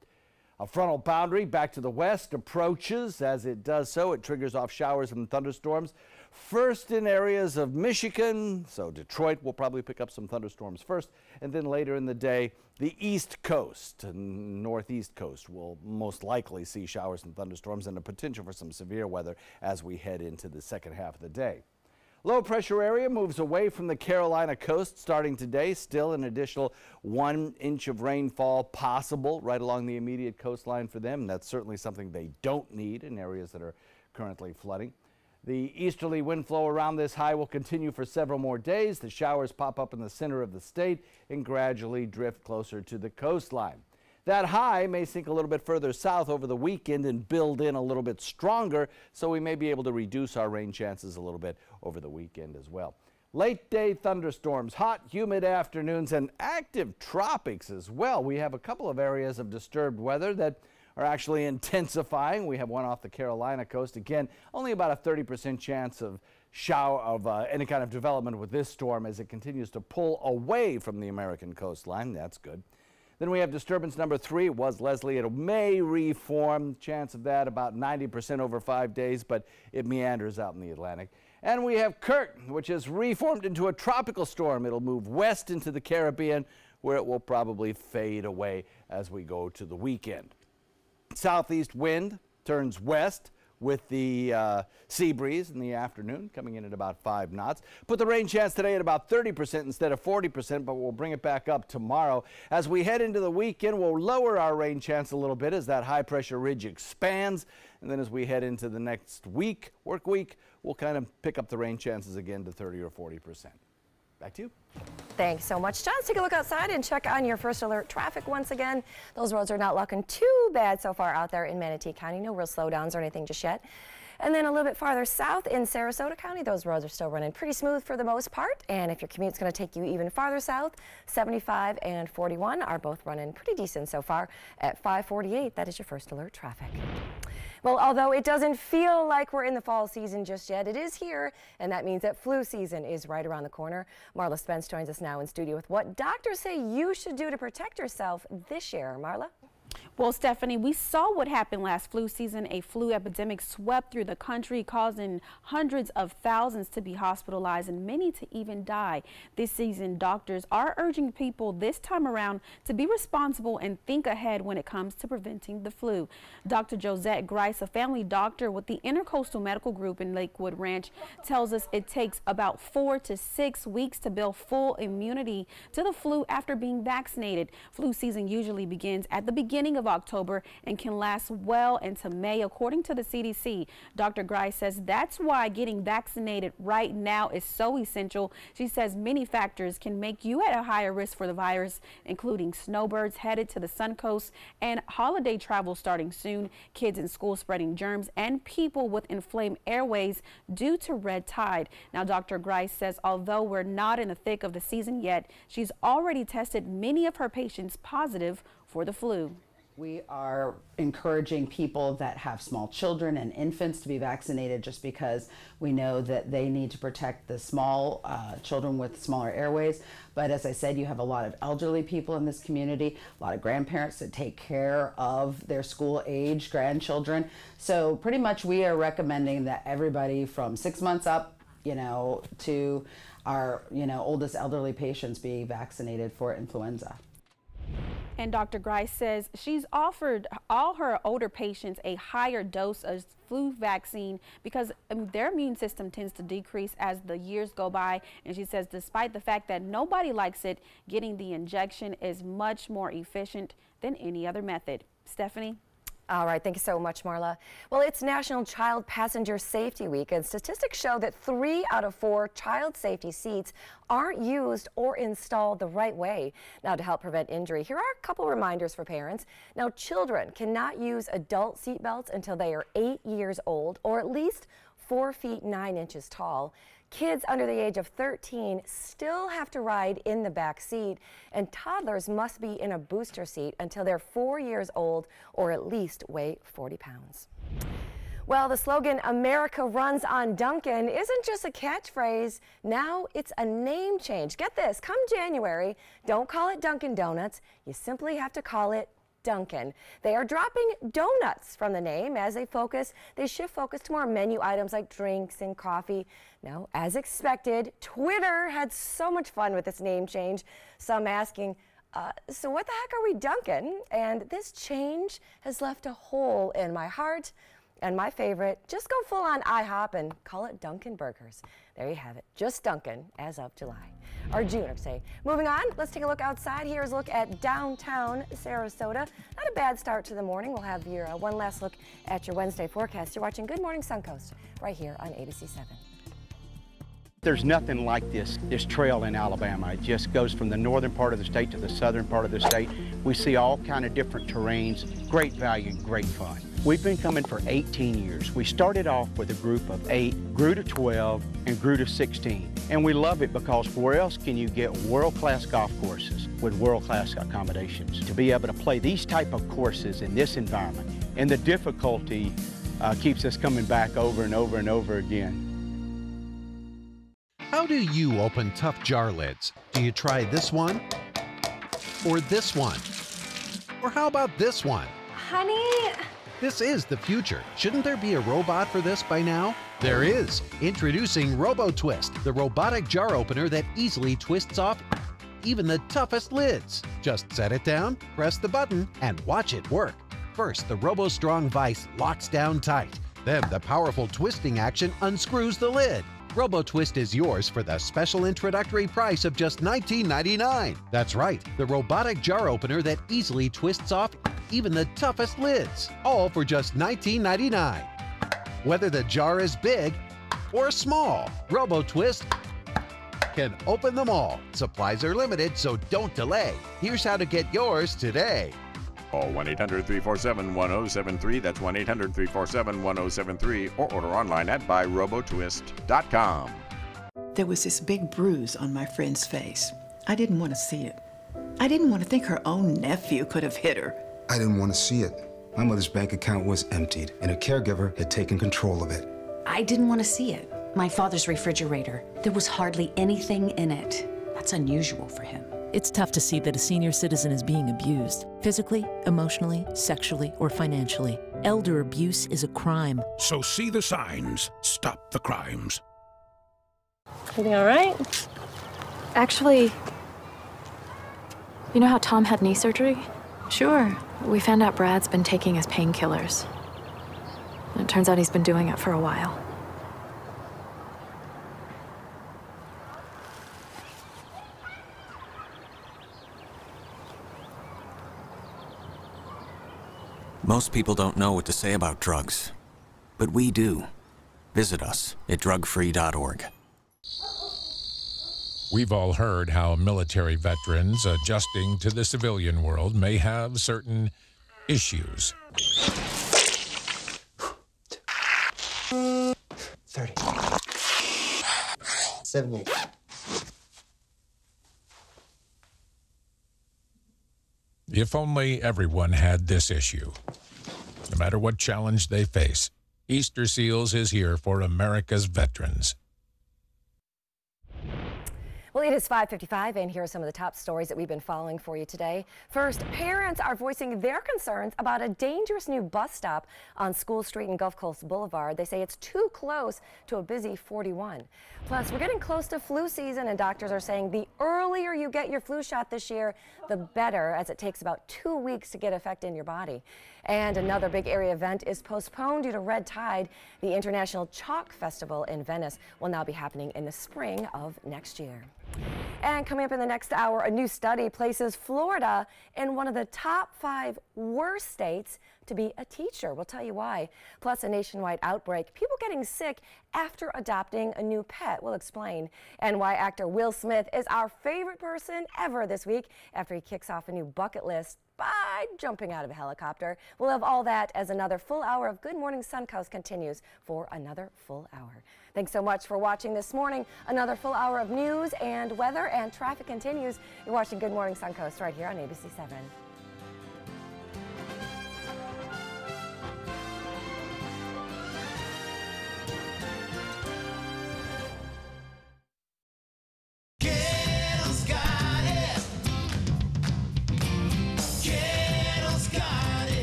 A frontal boundary back to the west approaches. As it does so, it triggers off showers and thunderstorms. First in areas of Michigan, so Detroit will probably pick up some thunderstorms first, and then later in the day, the east coast and northeast coast will most likely see showers and thunderstorms and a potential for some severe weather as we head into the second half of the day. Low pressure area moves away from the Carolina coast starting today. Still an additional 1 inch of rainfall possible right along the immediate coastline for them. That's certainly something they don't need in areas that are currently flooding. The easterly wind flow around this high will continue for several more days. The showers pop up in the center of the state and gradually drift closer to the coastline. That high may sink a little bit further south over the weekend and build in a little bit stronger, so we may be able to reduce our rain chances a little bit over the weekend as well. Late day thunderstorms, hot, humid afternoons, and active tropics as well. We have a couple of areas of disturbed weather that are actually intensifying. We have one off the Carolina coast. Again, only about a 30% chance of any kind of development with this storm as it continues to pull away from the American coastline. That's good. Then we have disturbance number 3. It was Leslie. It may reform. Chance of that about 90% over 5 days, but it meanders out in the Atlantic. And we have Kurt, which has reformed into a tropical storm. It'll move west into the Caribbean, where it will probably fade away as we go to the weekend. Southeast wind turns west with the sea breeze in the afternoon, coming in at about 5 knots. Put the rain chance today at about 30% instead of 40%, but we'll bring it back up tomorrow. As we head into the weekend, we'll lower our rain chance a little bit as that high pressure ridge expands. And then as we head into the next week, work week, we'll kind of pick up the rain chances again to 30 or 40%. Back to you. Thanks so much, John. Let's take a look outside and check on your first alert traffic once again. Those roads are not looking too bad so far out there in Manatee County. No real slowdowns or anything just yet. And then a little bit farther south in Sarasota County, those roads are still running pretty smooth for the most part. And if your commute's going to take you even farther south, 75 and 41 are both running pretty decent so far at 548. That is your first alert traffic. Well, although it doesn't feel like we're in the fall season just yet, it is here, and that means that flu season is right around the corner. Marla Spence joins us now in studio with what doctors say you should do to protect yourself this year. Marla? Well, Stephanie, we saw what happened last flu season. A flu epidemic swept through the country, causing hundreds of thousands to be hospitalized and many to even die. This season, doctors are urging people this time around to be responsible and think ahead when it comes to preventing the flu. Dr. Josette Grice, a family doctor with the Intercoastal Medical Group in Lakewood Ranch, tells us it takes about 4 to 6 weeks to build full immunity to the flu after being vaccinated. Flu season usually begins at the beginning of October and can last well into May, according to the CDC. Dr. Grice says that's why getting vaccinated right now is so essential. She says many factors can make you at a higher risk for the virus, including snowbirds headed to the Suncoast and holiday travel starting soon, kids in school spreading germs, and people with inflamed airways due to red tide. Now, Dr. Grice says although we're not in the thick of the season yet, she's already tested many of her patients positive for the flu. We are encouraging people that have small children and infants to be vaccinated just because we know that they need to protect the small children with smaller airways. But as I said, you have a lot of elderly people in this community, a lot of grandparents that take care of their school-age grandchildren. So pretty much we are recommending that everybody from 6 months up, to our, oldest elderly patients be vaccinated for influenza. And Dr. Grice says she's offered all her older patients a higher dose of flu vaccine because their immune system tends to decrease as the years go by. And she says despite the fact that nobody likes it, getting the injection is much more efficient than any other method. Stephanie? All right, thank you so much, Marla. Well, it's National Child Passenger Safety Week, and statistics show that 3 out of 4 child safety seats aren't used or installed the right way. Now, to help prevent injury, here are a couple reminders for parents. Now, children cannot use adult seat belts until they are 8 years old or at least 4 feet 9 inches tall. Kids under the age of 13 still have to ride in the back seat, and toddlers must be in a booster seat until they're 4 years old or at least weigh 40 pounds. Well, the slogan, "America runs on Dunkin'," isn't just a catchphrase. Now it's a name change. Get this, come January, don't call it Dunkin' Donuts. You simply have to call it Dunkin'. They are dropping donuts from the name as they shift focus to more menu items like drinks and coffee. Now, as expected, Twitter had so much fun with this name change. Some asking, so what the heck are we Dunkin'? And this change has left a hole in my heart. And my favorite, just go full on IHOP and call it Dunkin' Burgers. There you have it, just Dunkin' as of July, or June, I'd say. Moving on, let's take a look outside. Here's a look at downtown Sarasota. Not a bad start to the morning. We'll have your one last look at your Wednesday forecast. You're watching Good Morning Suncoast right here on ABC 7. There's nothing like this trail in Alabama. It just goes from the northern part of the state to the southern part of the state. We see all kind of different terrains, great value, great fun. We've been coming for 18 years. We started off with a group of 8, grew to 12, and grew to 16. And we love it because where else can you get world-class golf courses with world-class accommodations? To be able to play these type of courses in this environment, and the difficulty keeps us coming back over and over and over again. How do you open tough jar lids? Do you try this one? Or this one? Or how about this one? Honey? This is the future. Shouldn't there be a robot for this by now? There is. Introducing RoboTwist, the robotic jar opener that easily twists off even the toughest lids. Just set it down, press the button, and watch it work. First, the RoboStrong vise locks down tight. Then the powerful twisting action unscrews the lid. RoboTwist is yours for the special introductory price of just $19.99. That's right, the robotic jar opener that easily twists off even the toughest lids, all for just $19.99. Whether the jar is big or small, RoboTwist can open them all. Supplies are limited, so don't delay. Here's how to get yours today. Call 1-800-347-1073. That's 1-800-347-1073. Or order online at buyrobotwist.com. There was this big bruise on my friend's face. I didn't want to see it. I didn't want to think her own nephew could have hit her. I didn't want to see it. My mother's bank account was emptied, and a caregiver had taken control of it. I didn't want to see it. My father's refrigerator. There was hardly anything in it. That's unusual for him. It's tough to see that a senior citizen is being abused, physically, emotionally, sexually, or financially. Elder abuse is a crime. So see the signs, stop the crimes. Everything all right? Actually, you know how Tom had knee surgery? Sure. We found out Brad's been taking his painkillers. And it turns out he's been doing it for a while. Most people don't know what to say about drugs, but we do. Visit us at drugfree.org. We've all heard how military veterans adjusting to the civilian world may have certain issues. 30. 70. If only everyone had this issue. No matter what challenge they face, Easter Seals is here for America's veterans. Well, it is 5:55, and here are some of the top stories that we've been following for you today. First, parents are voicing their concerns about a dangerous new bus stop on School Street and Gulf Coast Boulevard. They say it's too close to a busy 41. Plus, we're getting close to flu season, and doctors are saying the earlier you get your flu shot this year, the better, as it takes about 2 weeks to get effect in your body. And another big area event is postponed due to red tide. The International Chalk Festival in Venice will now be happening in the spring of next year. And coming up in the next hour, a new study places Florida in one of the top 5 worst states to be a teacher. We'll tell you why. Plus, a nationwide outbreak, people getting sick after adopting a new pet. We'll explain. And why actor Will Smith is our favorite person ever this week after he kicks off a new bucket list by jumping out of a helicopter. We'll have all that as another full hour of Good Morning Suncoast continues for another full hour. Thanks so much for watching this morning. Another full hour of news and weather and traffic continues. You're watching Good Morning Suncoast right here on ABC 7.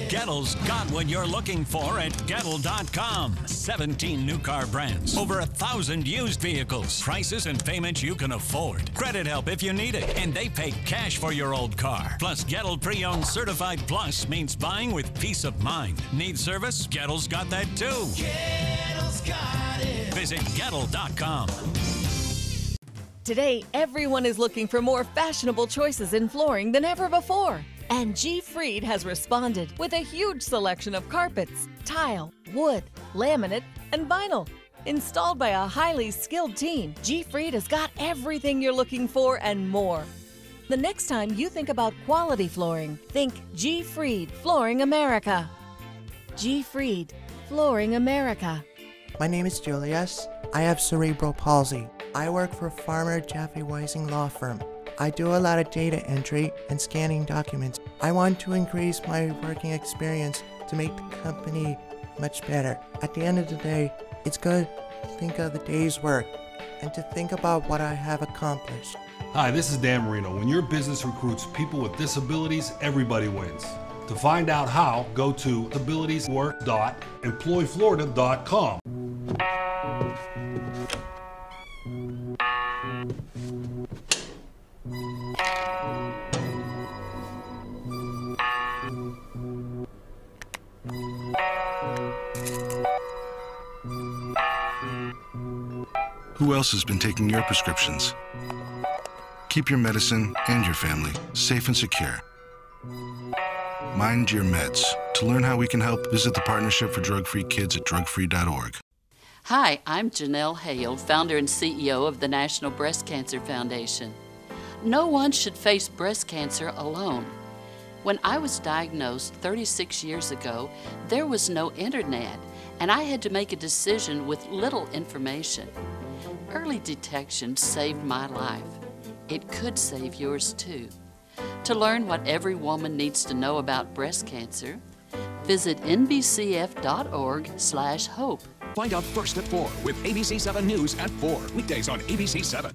Gettle's got what you're looking for at Gettle.com. 17 new car brands, over 1,000 used vehicles, prices and payments you can afford. Credit help if you need it, and they pay cash for your old car. Plus, Gettle Pre-Owned Certified Plus means buying with peace of mind. Need service? Gettle's got that too. Gettle's got it. Visit Gettle.com. Today, everyone is looking for more fashionable choices in flooring than ever before. And G. Fried has responded with a huge selection of carpets, tile, wood, laminate, and vinyl. Installed by a highly skilled team, G. Fried has got everything you're looking for and more. The next time you think about quality flooring, think G. Fried Flooring America. G. Fried Flooring America. My name is Julius. I have cerebral palsy. I work for Farmer Jeffrey Weising Law Firm. I do a lot of data entry and scanning documents. I want to increase my working experience to make the company much better. At the end of the day, it's good to think of the day's work and to think about what I have accomplished. Hi, this is Dan Marino. When your business recruits people with disabilities, everybody wins. To find out how, go to abilitieswork.employflorida.com. Who else has been taking your prescriptions? Keep your medicine and your family safe and secure. Mind your meds. To learn how we can help, visit the Partnership for Drug-Free Kids at drugfree.org. Hi, I'm Janelle Hale, founder and CEO of the National Breast Cancer Foundation. No one should face breast cancer alone. When I was diagnosed 36 years ago, there was no internet, and I had to make a decision with little information. Early detection saved my life. It could save yours too. To learn what every woman needs to know about breast cancer, visit nbcf.org/hope. Find out first at 4 with ABC 7 News at 4, weekdays on ABC 7.